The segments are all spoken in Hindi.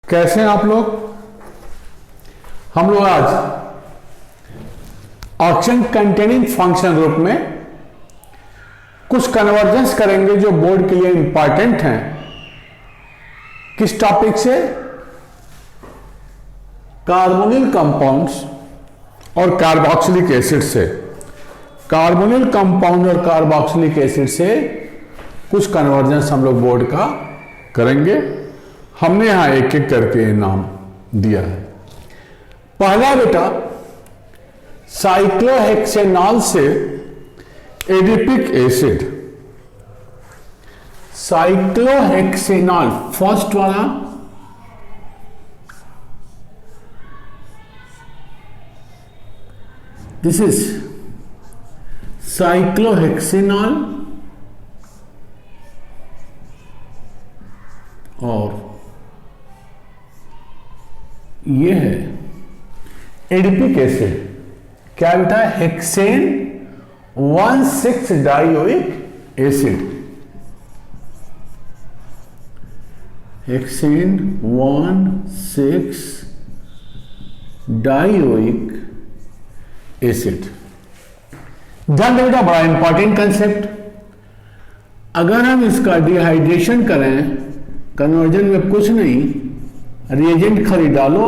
कैसे हैं आप लोग। हम लोग आज ऑक्टेन कंटेनिंग फंक्शन ग्रुप में कुछ कन्वर्जेंस करेंगे जो बोर्ड के लिए इंपॉर्टेंट हैं। किस टॉपिक से? कार्बोनिल कंपाउंड्स और कार्बोक्सिलिक एसिड से। कार्बोनिल कंपाउंड और कार्बोक्सिलिक एसिड से कुछ कन्वर्जेंस हम लोग बोर्ड का करेंगे। हमने यहां एक एक करके नाम दिया है। पहला बेटा साइक्लोहेक्सेनॉल से एडिपिक एसिड। साइक्लोहेक्सेनॉल फर्स्ट वाला दिस इज साइक्लोहेक्सेनॉल और ये है एडिपिक एसिड। क्या बेटा? Hexane 1,6 dioic acid. Hexane 1,6 dioic acid. ध्यान दें बेटा, बड़ा इंपॉर्टेंट कंसेप्ट। अगर हम इसका डिहाइड्रेशन करें, कन्वर्जन में कुछ नहीं, रिएजेंट खाली डालो,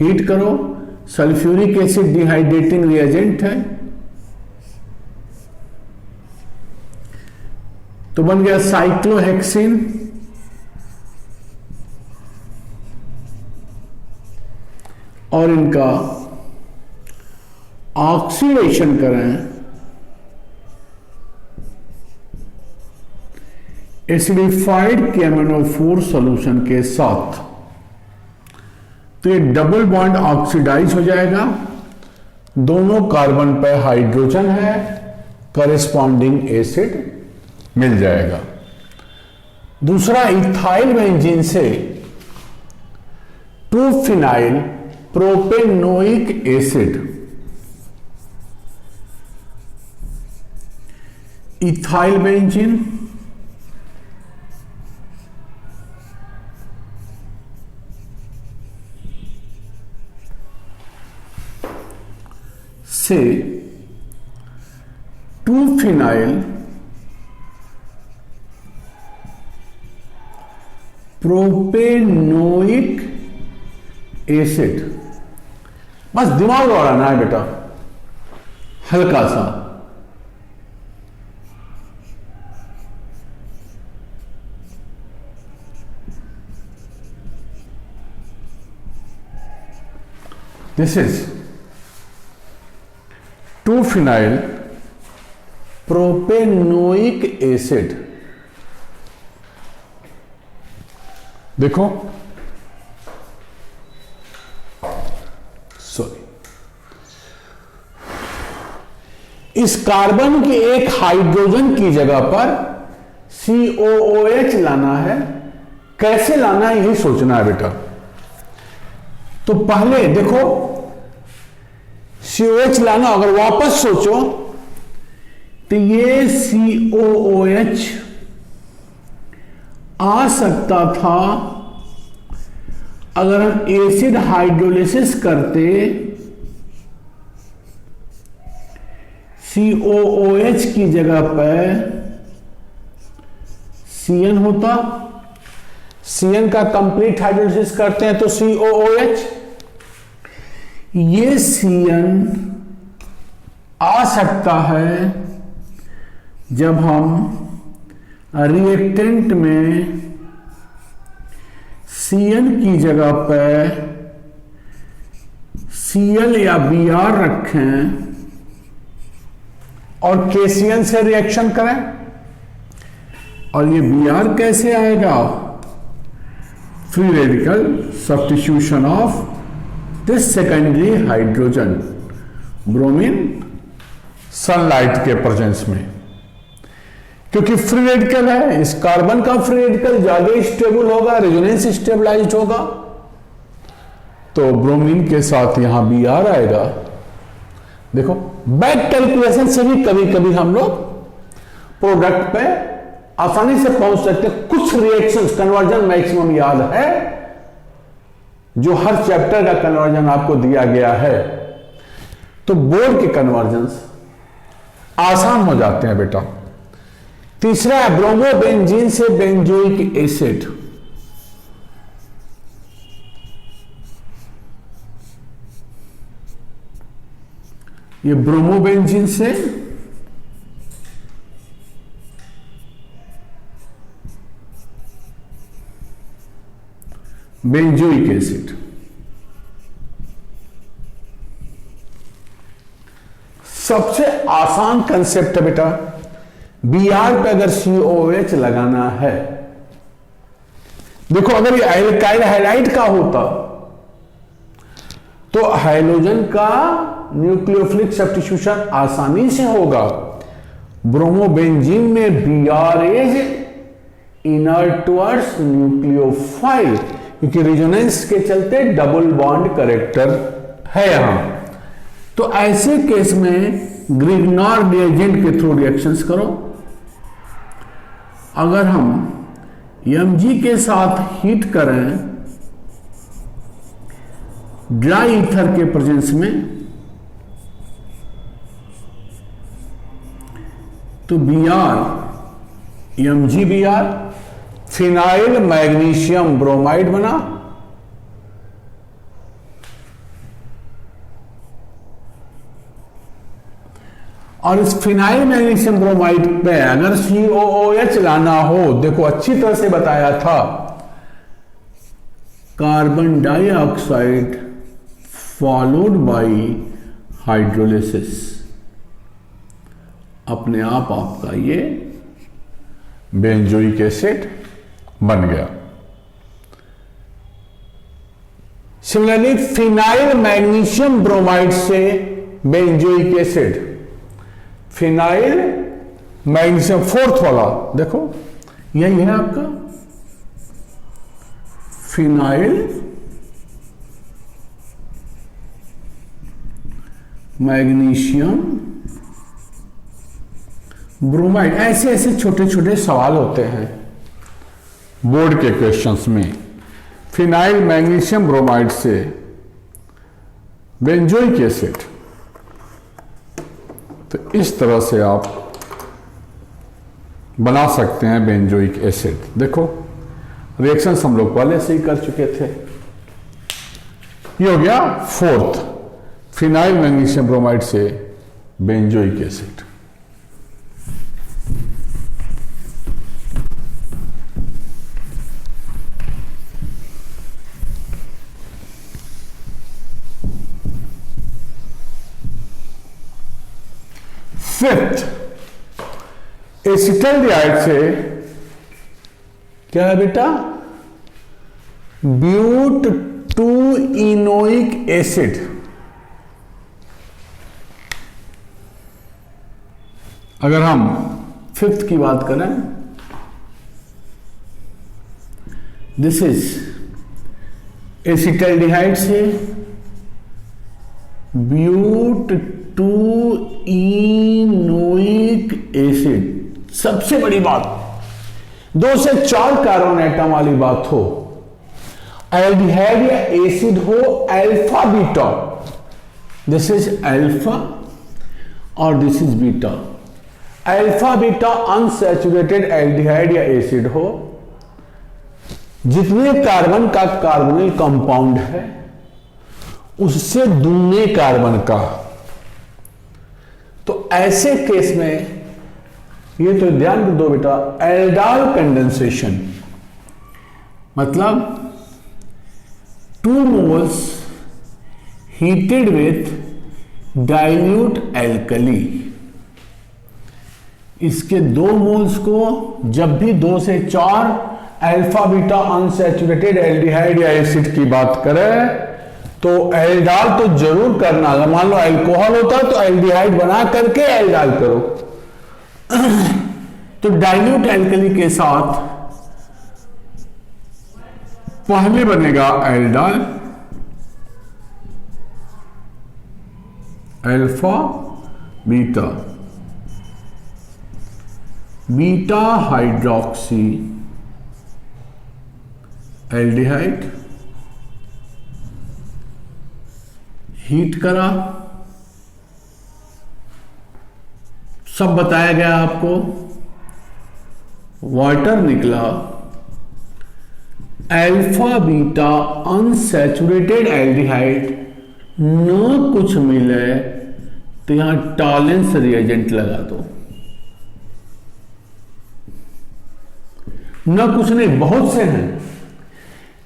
हीट करो, सल्फ्यूरिक एसिड डिहाइड्रेटिंग रिएजेंट है, तो बन गया साइक्लोहेक्सिन। और इनका ऑक्सीडेशन करें एसिडिफाइड KMnO4 सॉल्यूशन के साथ, तो ये डबल बॉन्ड ऑक्सीडाइज हो जाएगा। दोनों कार्बन पर हाइड्रोजन है, करेस्पॉन्डिंग एसिड मिल जाएगा। दूसरा, इथाइल बेंजीन से 2-फिनाइल प्रोपेनोइक एसिड। इथाइल बेंजीन से 2-फिनाइल प्रोपेनोइक एसिड। बस दिमाग दौड़ाना है बेटा, हल्का सा। This is two phenyl propanoic acid. देखो, सॉरी, इस कार्बन के एक हाइड्रोजन की जगह पर COOH लाना है। कैसे लाना है यही सोचना है बेटा। तो पहले देखो, COH लाना, अगर वापस सोचो तो ये COOH आ सकता था अगर हम एसिड हाइड्रोलिसिस करते, COOH की जगह पर CN होता। CN का कंप्लीट हाइड्रोलिसिस करते हैं तो COOH। ये CN आ सकता है जब हम रिएक्टेंट में CN की जगह पर Cl या Br रखें और KCN से रिएक्शन करें। और ये Br कैसे आएगा? Free radical substitution of this secondary hydrogen, bromine, sunlight के प्रेजेंस में। क्योंकि फ्री रेडिकल है, इस कार्बन का फ्री रेडिकल ज्यादा स्टेबल होगा, रेजोनेंस स्टेबलाइज्ड होगा, तो ब्रोमीन के साथ यहां Br आएगा। देखो, बैक कैलकुलेशन से भी कभी कभी हम लोग प्रोडक्ट पे आसानी से पहुंच सकते हैं। कुछ रिएक्शंस कन्वर्जन मैक्सिमम याद है जो हर चैप्टर का कन्वर्जन आपको दिया गया है, तो बोर्ड के कन्वर्जन्स आसान हो जाते हैं बेटा। तीसरा है ब्रोमोबेंजीन से बेंजोइक एसिड। ये ब्रोमोबेंजीन से बेंजोइक एसिड। सबसे आसान कंसेप्ट है बेटा, Br पे अगर COOH लगाना है, देखो अगर ये एल्काइल हैलाइड का होता तो हाइड्रोजन का न्यूक्लियोफिलिक सब्स्टिट्यूशन आसानी से होगा। ब्रोमोबेंजीन में Br is inert towards nucleophile, क्योंकि रेजोनेंस के चलते डबल बॉन्ड करेक्टर है यहां। तो ऐसे केस में ग्रिग्नॉर रिएजेंट के थ्रू रिएक्शंस करो। अगर हम Mg के साथ हीट करें ड्राई ईथर के प्रेजेंस में, तो MgBr फिनाइल मैग्नीशियम ब्रोमाइड बना, और इस फिनाइल मैग्नीशियम ब्रोमाइड पे अगर COOH लाना हो, देखो अच्छी तरह से बताया था, carbon dioxide followed by hydrolysis, अपने आप आपका ये बेंजोइक एसिड बन गया। सिमिलरली फिनाइल मैग्नीशियम ब्रोमाइड से benzoic acid, phenyl magnesium fourth वाला देखो यही है आपका फिनाइल मैग्नीशियम ब्रोमाइड। ऐसे ऐसे छोटे छोटे सवाल होते हैं बोर्ड के क्वेश्चंस में। फिनाइल मैग्नीशियम ब्रोमाइड से बेंजोइक एसिड, तो इस तरह से आप बना सकते हैं बेंजोइक एसिड। देखो रिएक्शंस हम लोग पहले से ही कर चुके थे। ये हो गया फोर्थ, फिनाइल मैग्नीशियम ब्रोमाइड से बेंजोइक एसिड। फिफ्थ, एसिटल्डिहाइड से क्या है बेटा, ब्यूट 2 इनोइक एसिड। अगर हम फिफ्थ की बात करें, दिस इज एसिटल्डिहाइड से ब्यूट 2 इनोइक एसिड। सबसे बड़ी बात, 2 से 4 कार्बन एटम वाली बात हो, एल्डिहाइड या एसिड हो alpha beta, this is alpha और this is beta. Alpha beta unsaturated aldehyde या एसिड हो, जितने कार्बन का कार्बोनिल कंपाउंड है उससे दुगने कार्बन का। तो ऐसे केस में ये तो ध्यान दो बेटा, एल्डाल कंडेंसेशन मतलब 2 moles heated with dilute alkali, इसके 2 moles को जब भी 2 से 4 अल्फा बीटा अनसैचुरेटेड एल्डिहाइड या एसिड की बात करें तो एल्डाल तो जरूर करना। अगर मान लो अल्कोहल होता तो एल्डिहाइड बना करके एल्डाल करो। तो डाइल्यूट एल्कली के साथ पहले बनेगा aldol, alpha beta, beta hydroxy aldehyde, heat करा, सब बताया गया आपको, वाटर निकला, अल्फा बीटा अनसैचुरेटेड एल्डिहाइड न कुछ मिले तो यहां टॉलेंस रिएजेंट लगा दो। न कुछ नहीं, बहुत से हैं,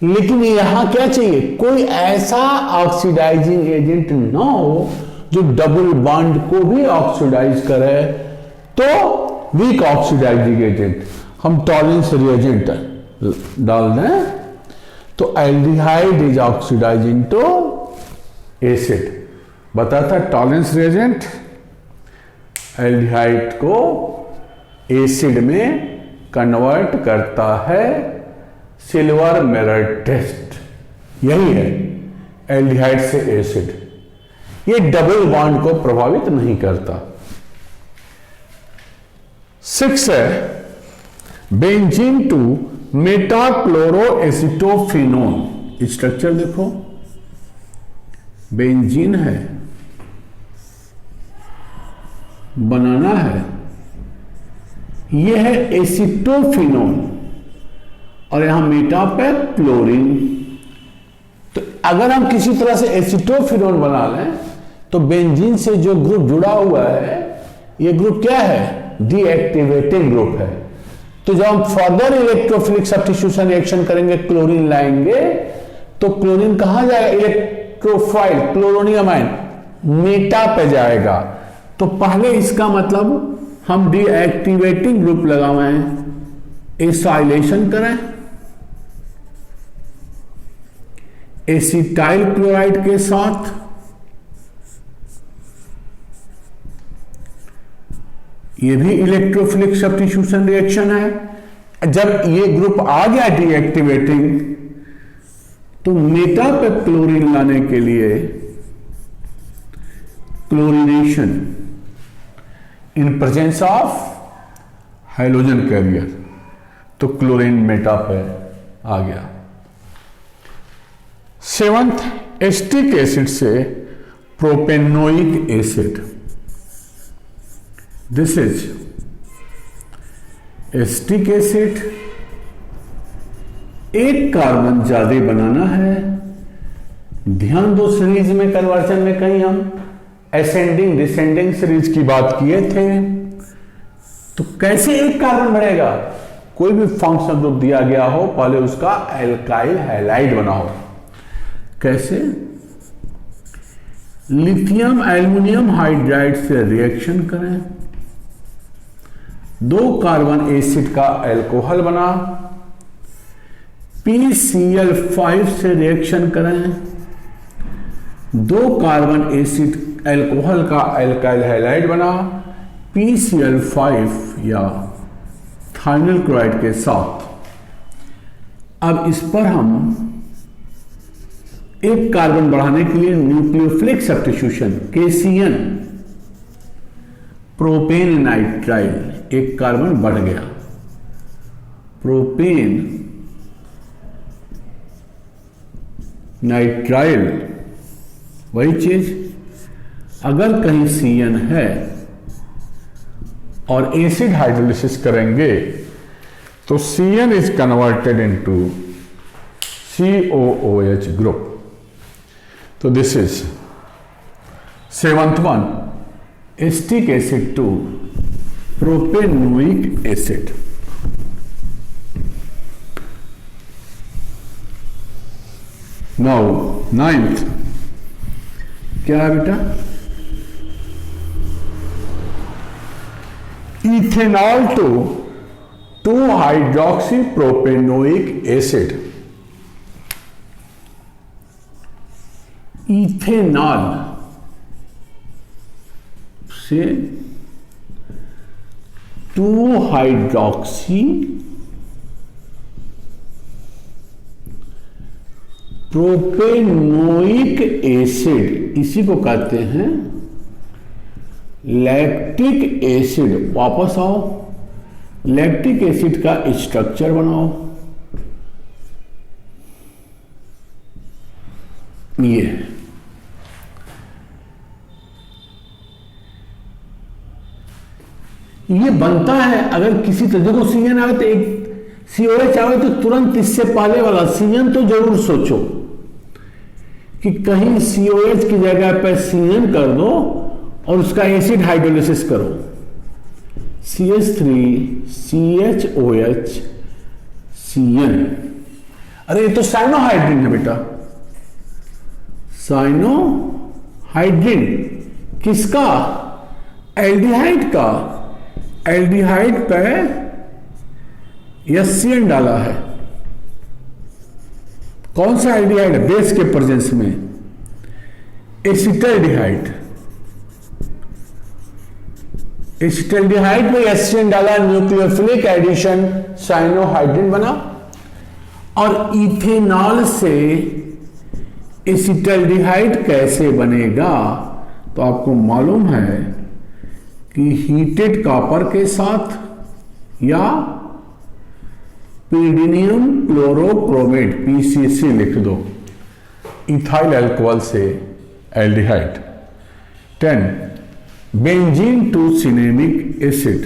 लेकिन यहां क्या चाहिए, कोई ऐसा ऑक्सीडाइजिंग एजेंट ना हो जो डबल बॉन्ड को भी ऑक्सीडाइज करे, तो वीक ऑक्सीडाइजिंग एजेंट हम टॉलेंस रिएजेंट डाल दें, तो aldehyde is oxidizing to acid. बताता टॉलेंस रिएजेंट एल्डिहाइड को एसिड में कन्वर्ट करता है, सिल्वर मिरर टेस्ट यही है, एल्डिहाइड से एसिड, ये डबल बॉन्ड को प्रभावित नहीं करता। 6 है बेंजीन टू मेटाक्लोरोएसिटोफिनोन। स्ट्रक्चर देखो, बेंजीन है, बनाना है, यह है एसिटोफिनोन और यहां मेटा पे क्लोरीन। तो अगर हम किसी तरह से एसिटोफिनोन बना लें तो बेंजीन से जो ग्रुप जुड़ा हुआ है, यह ग्रुप क्या है, डीएक्टिवेटिंग ग्रुप है। तो जब हम फर्दर इलेक्ट्रोफिलिक सब्स्टिट्यूशन रिएक्शन करेंगे, क्लोरीन लाएंगे, तो क्लोरीन कहां जाएगा, इलेक्ट्रोफाइल क्लोरोनियम आयन मेटा पे जाएगा। तो पहले इसका मतलब हम डीएक्टिवेटिंग ग्रुप लगाएं, एसाइलेशन करें एसिटाइल क्लोराइड के साथ, ये भी इलेक्ट्रोफिलिक सब्स्टिट्यूशन रिएक्शन है। जब ये ग्रुप आ गया डीएक्टिवेटिंग, तो मेटा पे क्लोरीन लाने के लिए chlorination in presence of hydrogen carrier, तो क्लोरीन मेटा पे आ गया। 7th एस्टिक एसिड से propanoic acid, this is acetic acid, एक कार्बन ज्यादा बनाना है। ध्यान दो, सीरीज में कन्वर्जन में कहीं हम असेंडिंग डिसेंडिंग सीरीज की बात किए थे, तो कैसे एक कार्बन बढ़ेगा, कोई भी फंक्शनल ग्रुप दिया गया हो, पहले उसका एल्काइल हैलाइड बनाओ। कैसे, लिथियम एल्युमिनियम हाइड्राइड से रिएक्शन करें, 2 कार्बन एसिड का अल्कोहल बना, PCl5 से रिएक्शन करें, 2 कार्बन एसिड अल्कोहल का अल्काइल हैलाइड बना, PCl5 या थाइमिल क्लोराइड के साथ। अब इस पर हम एक कार्बन बढ़ाने के लिए nucleophilic substitution KCN, propane nitrile, एक कार्बन बढ़ गया, प्रोपेन नाइट्राइल, वही चीज। अगर कहीं CN है और एसिड हाइड्रोलिसिस करेंगे तो CN is converted into COOH group. तो this is 7th one, acetic acid to propanoic acid. Now 9th क्या है बेटा, ethanol to two hydroxy propanoic acid. Ethanol से 2-हाइड्रोक्सी प्रोपेनोइक एसिड, इसी को कहते हैं लैक्टिक एसिड। वापस आओ, लैक्टिक एसिड का स्ट्रक्चर बनाओ, ये ये बनता है अगर किसी तरह, देखो CN आवे तो एक COH आवे तो तुरंत इससे पहले वाला CN तो जरूर सोचो कि कहीं COH की जगह पर CN कर दो और उसका एसिड हाइड्रोलिसिस करो, CH3 CHOH CN। अरे ये तो साइनोहाइड्रिन है बेटा, साइनोहाइड्रिन किसका? एल्डिहाइड का। एल्डिहाइड पे HCN डाला है। कौन सा एल्डिहाइड है? बेस के प्रेजेंस में एसिटल्डिहाइड। एसिटल्डिहाइड में HCN डाला, न्यूक्लियोफिलिक एडिशन, साइनोहाइड्रिन बना। और इथेनॉल से एसिटल्डिहाइड कैसे बनेगा? तो आपको मालूम है कि हीटेड कॉपर के साथ या पीडिनियम क्लोरोक्रोमेट PCC लिख दो, इथाइल अल्कोहल से aldehyde. 10 benzene to cinnamic acid.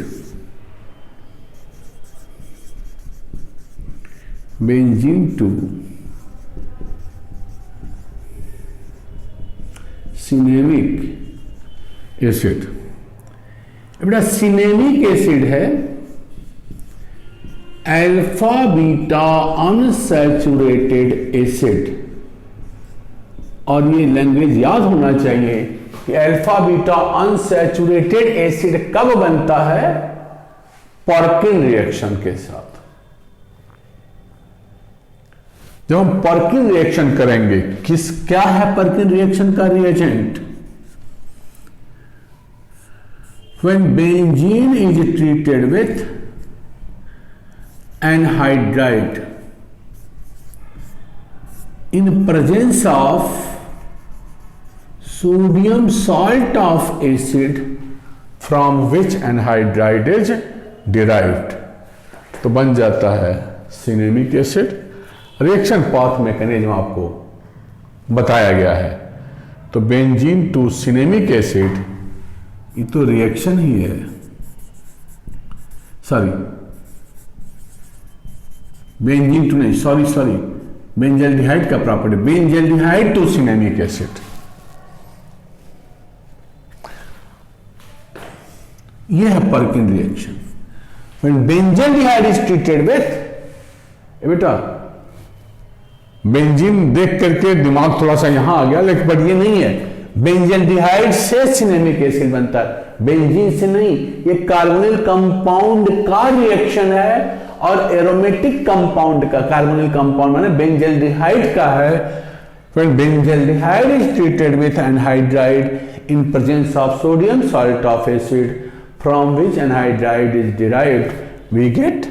Benzene to cinnamic acid. बेटा सिनेमिक एसिड है अल्फा बीटा अनसैचुरेटेड एसिड। और ये लैंग्वेज याद होना चाहिए कि अल्फा बीटा अनसैचुरेटेड एसिड कब बनता है? पर्किन रिएक्शन के साथ। जब हम पर्किन रिएक्शन करेंगे, क्या है पर्किन रिएक्शन का reagent? When benzene is treated with anhydride in presence of sodium salt of acid from which anhydride is derived, तो बन जाता है cinnamic acid. Reaction path mechanism आपको बताया गया है। तो बेंजीन टू सिनेमिक एसिड, ये तो रिएक्शन ही है, सॉरी बेंजीन टू नहीं, सॉरी बेंजल्डिहाइड का property, benzaldehyde to cinnamic acid. यह है Perkin reaction. When benzaldehyde is treated with, बेटा बेंजीन देख करके दिमाग थोड़ा सा यहां आ गया, लेकिन बट ये नहीं है। बेंजल्डिहाइड से सिनेमिक एसिड बनता है, बेंजीन से नहीं। ये कार्बोनिल कंपाउंड का रिएक्शन है और एरोमेटिक कंपाउंड का, कार्बोनिल कंपाउंड माने बेंजल्डिहाइड का है। When benzaldehyde is treated with anhydride in presence of sodium salt of acid from which anhydride is derived, we get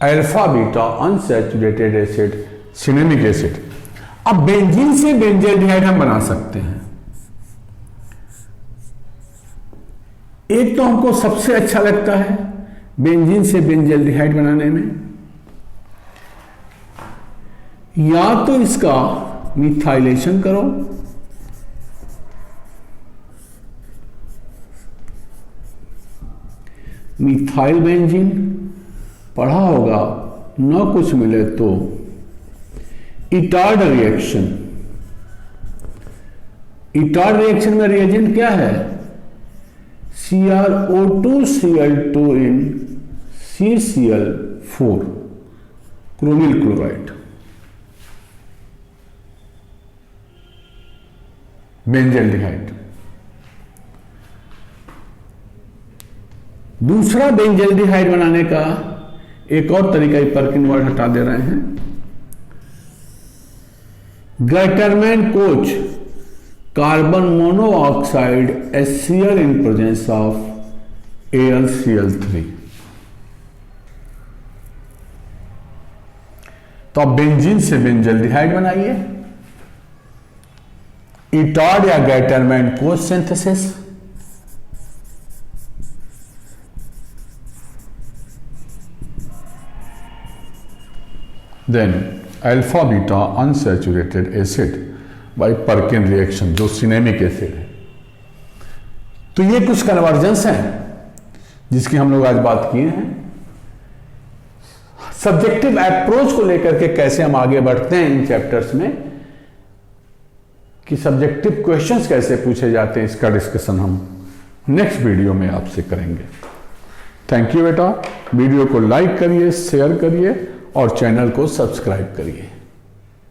alpha beta unsaturated acid, cinnamic acid. अब बेंजीन से बेंजल्डिहाइड हम बना सकते हैं। एक तो हमको सबसे अच्छा लगता है बेंजीन से बेंजल्डिहाइड बनाने में, या तो इसका मिथाइलेशन करो, मिथाइल बेंजीन पढ़ा होगा, न कुछ मिले तो इटार्ड रिएक्शन। इटार्ड रिएक्शन में रिएजेंट क्या है? CrO2Cl2 in CCl4, chromyl chloride. Benzaldehyde. दूसरा बेंजल्डिहाइड बनाने का एक और तरीका, पर्किन वर्ड हटा दे रहे हैं, Gattermann coach carbon monoxide HCl in presence of AlCl3। तो आप बेंजीन से बेंजल्डिहाइड बनाइए, इटार्ड या Gattermann Koch synthesis, then alpha beta unsaturated acid by Perkin reaction, जो सिनेमिक एसिड है। तो ये कुछ कन्वर्जेंस हैं जिसकी हम लोग आज बात किए हैं। सब्जेक्टिव अप्रोच को लेकर के कैसे हम आगे बढ़ते हैं इन चैप्टर्स में, कि सब्जेक्टिव क्वेश्चंस कैसे पूछे जाते हैं, इसका डिस्कशन हम नेक्स्ट वीडियो में आपसे करेंगे। थैंक यू बेटा। वीडियो को लाइक करिए, शेयर करिए और चैनल को सब्सक्राइब करिए।